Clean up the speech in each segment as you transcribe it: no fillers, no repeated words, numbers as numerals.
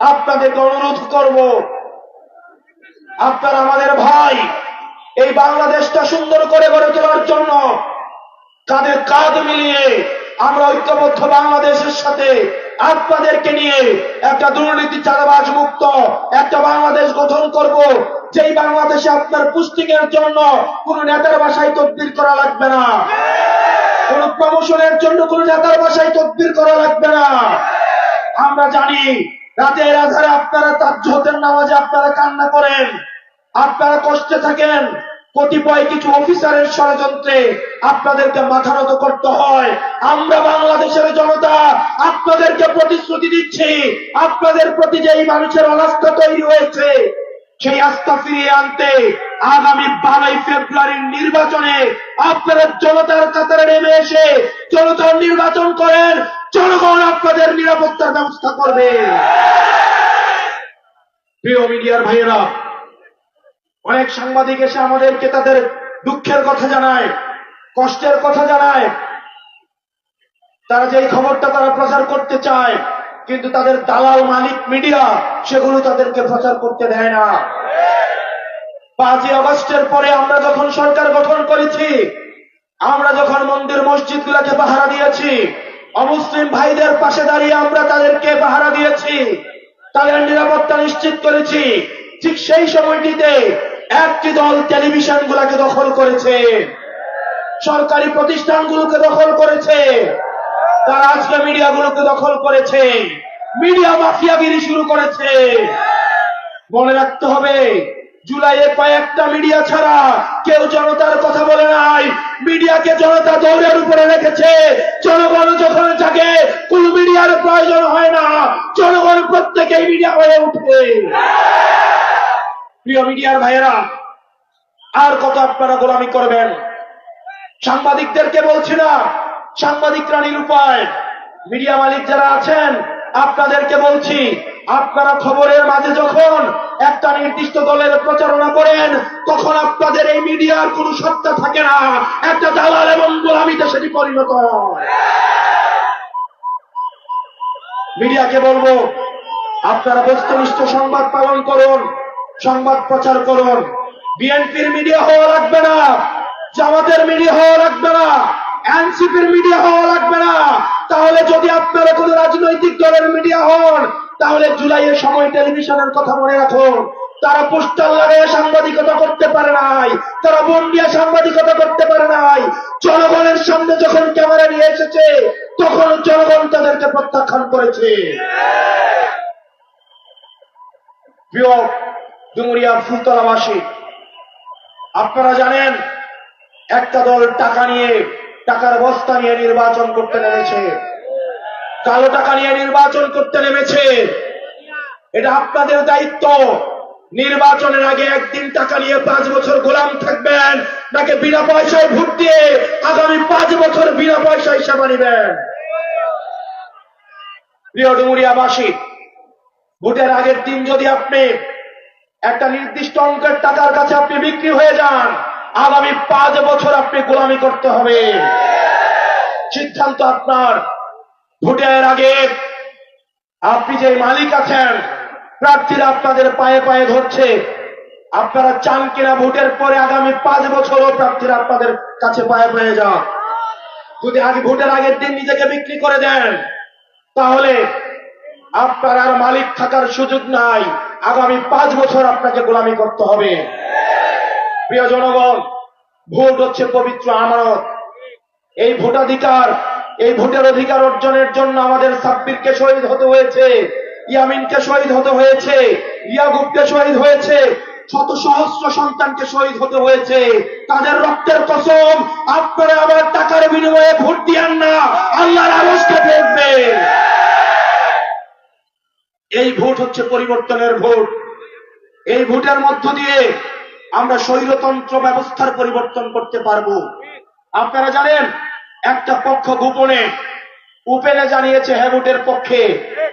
আপনাদেরকে অনুরোধ করব, আপনারা আমাদের ভাই, এই বাংলাদেশটা সুন্দর করে গড়ে তোলার জন্য কাঁধে কাঁধ মিলিয়ে আমরা ঐক্যবদ্ধ বাংলাদেশের সাথে আপনাদেরকে নিয়ে একটা দুর্নীতি চাঁদাবাজ মুক্ত একটা বাংলাদেশ গঠন করব, যেই বাংলাদেশে আপনার পুস্টিংয়ের জন্য কোন নেতার বাসায় তদবির করা লাগবে না, কোন প্রমোশনের জন্য কোন নেতার বাসায় তদবির করা লাগবে না। আমরা জানি রাতের আধারে আপনারা তাজ্জুদের নামাজে আপনারা কান্না করেন, আপনারা কষ্টে থাকেন, কতিপয় কিছু অফিসারের ষড়যন্ত্রে আপনাদেরকে মাথা নত করতে হয়। আমরা বাংলাদেশের জনতা আপনাদেরকে প্রতিশ্রুতি দিচ্ছি, আপনাদের প্রতি যেই মানুষের অনাস্থা তৈরি হয়েছে সেই আস্থা ফিরিয়ে আনতে আগামী 12 ফেব্রুয়ারির নির্বাচনে আপনারা জনতার কাতারে নেমে এসে জনতার নির্বাচন করেন, জনগণ আপনাদের নিরাপত্তার ব্যবস্থা করবে। প্রিয় মিডিয়ার ভাইয়েরা, অনেক সাংবাদিক এসে আমাদেরকে তাদের দুঃখের কথা জানায়, কষ্টের কথা জানায়, তারা যে খবরটা তারা প্রচার করতে চায়, কিন্তু তাদের দালাল মালিক মিডিয়া সেগুলো তাদেরকে প্রচার করতে দেয় না। 5ই আগস্টের পরে আমরা যখন সরকার গঠন করেছি, আমরা যখন মন্দির মসজিদ গুলাকে পাহারা দিয়েছি, অমুসলিম ভাইদের পাশে দাঁড়িয়ে আমরা তাদেরকে পাহারা দিয়েছি, তাদের নিরাপত্তা নিশ্চিত করেছি, ঠিক সেই সময়টিতে একটি দল টেলিভিশন গুলাকে দখল করেছে, সরকারি প্রতিষ্ঠানগুলোকে দখল করেছে, তারা আজকে মিডিয়াগুলোকে দখল করেছে, মিডিয়া মাফিয়াগিরি শুরু করেছে। মনে রাখতে হবে, জুলাইয়ে কয়েকটা মিডিয়া ছাড়া কেউ জনতার কথা বলে নাই, মিডিয়াকে জনতা দৌড়ের উপরে রেখেছে। জনগণ যখন জাগে কোন মিডিয়ার প্রয়োজন হয় না, জনগণ প্রত্যেকেই মিডিয়া হয়ে উঠবে। প্রিয় মিডিয়ার ভাইয়েরা, আর কত আপনারা গোলামি করবেন? সাংবাদিকদেরকে বলছি না, সাংবাদিকরা নিরুপায়। মিডিয়া মালিক যারা আছেন আপনাদেরকে বলছি, আপনারা খবরের মাঝে যখন একটা নির্দিষ্ট দলের প্রচারণা করেন, তখন আপনাদের এই মিডিয়ার কোন সত্তা থাকে না, একটা দালাল এবং গোলামিতে সেটি পরিণত হয়। মিডিয়াকে বলবো, আপনারা বস্তুনিষ্ঠ সংবাদ পালন করুন, সংবাদ প্রচার করুন। বিএনপির মিডিয়া হওয়া লাগবে না, জামাতের মিডিয়া হওয়া লাগবে না, এনসিপির মিডিয়া হওয়া লাগবে না। তাহলে যদি আপনারা কোন রাজনৈতিক দলের মিডিয়া হন, তাহলে জুলাইয়ের সময় টেলিভিশনের কথা মনে রাখুন। তারা পোস্টার লাগিয়ে সাংবাদিকতা করতে পারে নাই, তারা বোন দিয়ে সাংবাদিকতা করতে পারে নাই। জনগণের সামনে যখন ক্যামেরা নিয়ে এসেছে, তখন জনগণ তাদেরকে প্রত্যাখ্যান করেছে। প্রিয় ডুমুরিয়া ফুলতলাবাসী, আপনারা জানেন একটা দল টাকা নিয়ে, টাকার বস্তা নিয়ে নির্বাচন করতে নেমেছে, কালো টাকা নিয়ে নির্বাচন করতে নেমেছে। এটা আপনাদের দায়িত্ব। নির্বাচনের আগে একদিন টাকা নিয়ে 5 বছর গোলাম থাকবেন, নাকি বিনা পয়সায় ভোট দিয়ে আগামী 5 বছর বিনা পয়সায় সেবা নিবেন? প্রিয় ডুমুরিয়াবাসী, ভোটের আগের দিন যদি আপনি একটা নির্দিষ্ট অঙ্কের টাকার কাছে আপনি বিক্রি হয়ে যান, আগামী 5 বছর আপনি গোলামি করতে হবে। সিদ্ধান্ত আপনার। ভোটের আগে আপনি যে মালিক আছেন, প্রার্থীরা আপনাদের পায়ে পায়ে ধরছে, আপনারা চান কিনা ভোটের পরে আগামী 5 বছরও প্রার্থীরা আপনাদের কাছে পায়ে পায়ে যান? যদি আগে ভোটের আগের দিন নিজেকে বিক্রি করে দেন, তাহলে আপনার আর মালিক থাকার সুযোগ নাই, আগামী 5 বছর আপনাকে গোলামি করতে হবে। প্রিয় জনগণ, ভোট হচ্ছে পবিত্র আমানত। এই ভোটাধিকার, এই ভোটের অধিকার অর্জনের জন্য আমাদের সাব্বিরকে শহীদ হতে হয়েছে, ইয়ামিনকে শহীদ হতে হয়েছে, ইয়াকুবকে শহীদ হয়েছে, শত সহস্র সন্তানকে শহীদ হতে হয়েছে। তাদের রক্তের কসম, আপনারা আবার টাকার বিনিময়ে ভোট দিয়েন না, আল্লাহর আরশকে দেখবেন। এই ভোট হচ্ছে পরিবর্তনের ভোট। এই ভোটের মধ্য দিয়ে আমরা স্বৈরতন্ত্র ব্যবস্থার পরিবর্তন করতে পারবো। আপনারা জানেন, একটা পক্ষ গোপনে উপেনে জানিয়েছে হ্যাঁ ভোটের পক্ষে,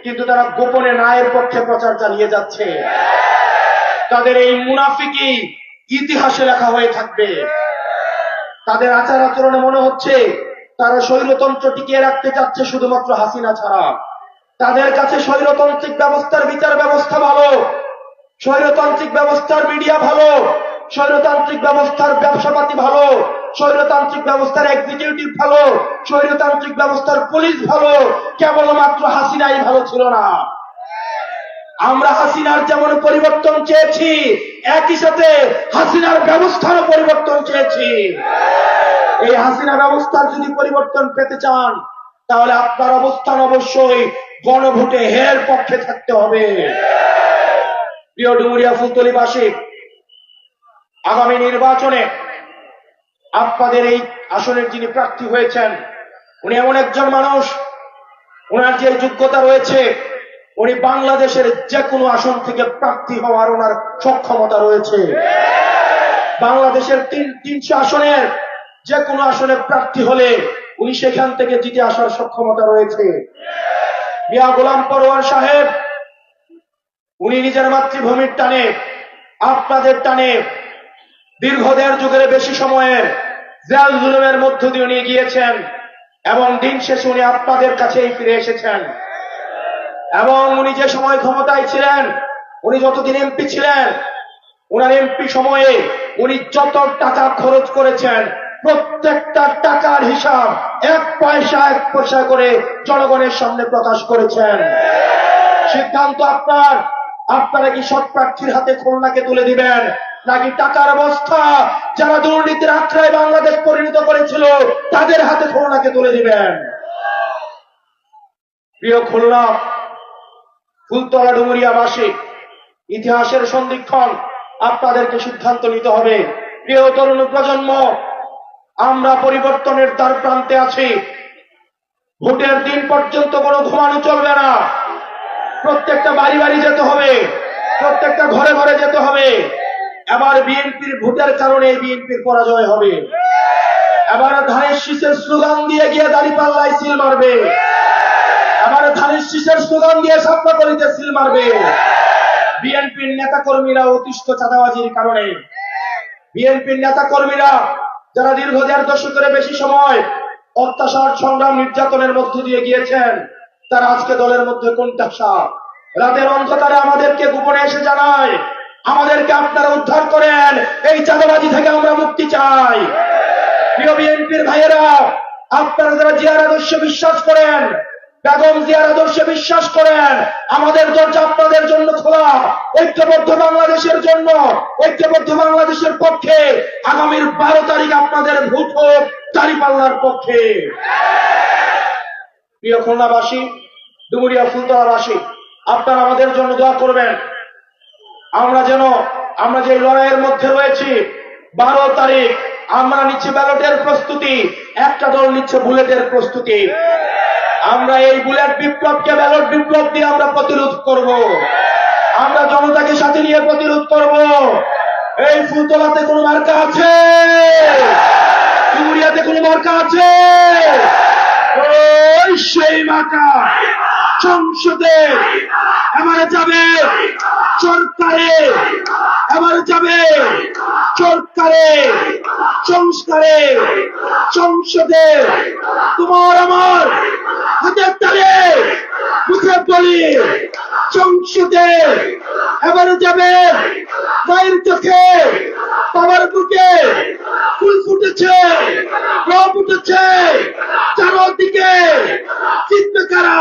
কিন্তু তারা গোপনে নায়ের পক্ষে প্রচার চালিয়ে যাচ্ছে। তাদের এই মুনাফিকি ইতিহাসে লেখা হয়ে থাকবে। তাদের আচার আচরণে মনে হচ্ছে তারা স্বৈরতন্ত্র টিকিয়ে রাখতে চাচ্ছে শুধুমাত্র হাসিনা ছাড়া। তাদের কাছে স্বৈরতান্ত্রিক ব্যবস্থার বিচার ব্যবস্থা ভালো, স্বৈরতান্ত্রিক ব্যবস্থার মিডিয়া ভালো, স্বৈরতান্ত্রিক ব্যবস্থার ব্যবসাপাতি ভালো, স্বৈরতান্ত্রিক ব্যবস্থার এক্সিকিউটিভ ভালো, স্বৈরতান্ত্রিক ব্যবস্থার পুলিশ ভালো, কেবলমাত্র হাসিনাই ভালো ছিল না। আমরা হাসিনার যেমন পরিবর্তন চেয়েছি, একই সাথে হাসিনার ব্যবস্থারও পরিবর্তন চেয়েছি। এই হাসিনা ব্যবস্থার যদি পরিবর্তন পেতে চান, তাহলে আপনার অবস্থান অবশ্যই গণভোটে হের পক্ষে থাকতে হবে। প্রিয় ডুমুরিয়া ফুলতলীবাসী, আগামী নির্বাচনে আপনাদের এই আসনের যিনি প্রার্থী হয়েছেন, উনি এমন একজন মানুষ, ওনার যে যোগ্যতা রয়েছে, উনি বাংলাদেশের যে কোনো আসন থেকে প্রার্থী হওয়ার ওনার সক্ষমতা রয়েছে। বাংলাদেশের 300 আসনের যে কোনো আসনে প্রার্থী হলে উনি সেখান থেকে জিতে আসার সক্ষমতা রয়েছে। মিয়া গোলাম পরোয়ার সাহেব, উনি নিজের মাতৃভূমির টানে, আপনাদের টানে দীর্ঘ 1.5 যুগের বেশি সময়ের জেল জুলুমের মধ্য দিয়ে উনি গিয়েছেন এবং দিন শেষে উনি আপনাদের কাছেই ফিরে এসেছেন। এবং উনি যে সময় ক্ষমতায় ছিলেন, উনি যতদিন এমপি ছিলেন, উনার এমপি সময়ে উনি যত টাকা খরচ করেছেন, প্রত্যেকটা টাকার হিসাব 1 পয়সা 1 পয়সা করে জনগণের সামনে প্রকাশ করেছেন। সিদ্ধান্ত আপনার, আপনারা কি সৎ প্রার্থীর হাতে খুলনাকে তুলে দিবেন, নাকি টাকার অবস্থা যারা দুর্নীতির আখড়ায় বাংলাদেশ পরিণত করেছিল তাদের হাতে খুলনাকে তুলে দিবেন? প্রিয় খুলনা ফুলতলা ডুমুরিয়াবাসী, ইতিহাসের সন্ধিক্ষণ আপনাদেরকে সিদ্ধান্ত নিতে হবে। প্রিয় তরুণ প্রজন্ম, আমরা পরিবর্তনের দ্বার প্রান্তে আছি। ভোটের দিন পর্যন্ত কোনো ঘুমানো চলবে না। প্রত্যেকটা বাড়ি বাড়ি যেতে হবে, প্রত্যেকটা ঘরে ঘরে যেতে হবে। এবার বিএনপির ভোটের কারণে বিএনপির পরাজয় হবে। এবার ধানের শীষের স্লোগান দিয়ে গিয়ে দাঁড়িপাল্লায় সিল মারবে। এবার ধানের শীষের স্লোগান দিয়ে সাপলাতলিতে সিল মারবে। বিএনপির নেতা কর্মীরা অতিষ্ঠ চাঁদাবাজির কারণে, বিএনপির নেতা কর্মীরা যারা দীর্ঘ 1.5 দশকের বেশি সময় অত্যাচার সংগ্রাম নির্যাতনের মধ্য দিয়ে গিয়েছেন, তারা আজকে দলের মধ্যে কোণঠাসা। রাতের অন্ধকারে আমাদেরকে গোপনে এসে জানায়, আমাদেরকে আপনারা উদ্ধার করেন, এই চাঁদাবাজি থেকে আমরা মুক্তি চাই। প্রিয় বিএনপির ভাইয়েরা, আপনারা যারা জিয়ার আদর্শে বিশ্বাস করেন, বেগম জিয়ার আদর্শে বিশ্বাস করেন, আমাদের দরজা আপনাদের জন্য খোলা। ঐক্যবদ্ধ বাংলাদেশের জন্য, ঐক্যবদ্ধ বাংলাদেশের পক্ষে আগামীর 12 তারিখ আপনাদের ভোট হোক দাঁড়িপাল্লার পক্ষে। প্রিয় খুলনাবাসী, ডুমুরিয়া ফুলতলাবাসী, আপনারা আমাদের জন্য দোয়া করবেন। আমরা যে লড়াইয়ের মধ্যে রয়েছি, 12 তারিখ আমরা নিচ্ছি ব্যালটের প্রস্তুতি, একটা দল নিচ্ছে বুলেটের প্রস্তুতি। আমরা এই বুলেট বিপ্লবকে ব্যালট বিপ্লব দিয়ে আমরা প্রতিরোধ করব। আমরা জনতাকে সাথে নিয়ে প্রতিরোধ করব। এই ফুলতলাতে কোনো মার্কা আছে? ডুমুরিয়াতে কোনো মার্কা আছে? ওই সেই মার্কা সংসদে এবারে যাবে, সরকারে এবারে যাবে, সরকারে, সংস্কারে, সংসদে তোমার আমার হাতের তালে মুখে বলি, সংসদে এবারে যাবে। মায়ের চোখে বাবার বুকে ফুল ফুটেছে, রব উঠেছে, চারদিকে জিতবে কারা?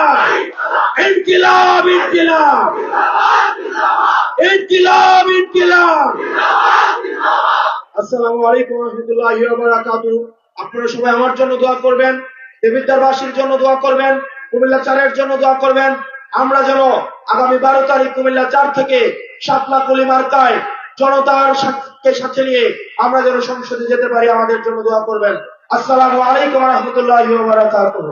ইনকিলাব, ইনকিলাব, ইনকিলাব, ইনকিলাব। আসসালামু আলাইকুম ওয়া রাহমাতুল্লাহি ওয়া বারাকাতুহু। আপনারা সবাই আমার জন্য দোয়া করবেন, দেবিদ্বারবাসীর জন্য দোয়া করবেন, কুমিল্লা 4-এর জন্য দোয়া করবেন। আমরা যেন আগামী 12 তারিখ কুমিল্লা 4 থেকে সাতলাকলি মার্কায় জনতার সাথে নিয়ে আমরা যেন সংসদে যেতে পারি, আমাদের জন্য দোয়া করবেন। আসসালামু আলাইকুম ওয়া রাহমাতুল্লাহি ওয়া বারাকাতুহু।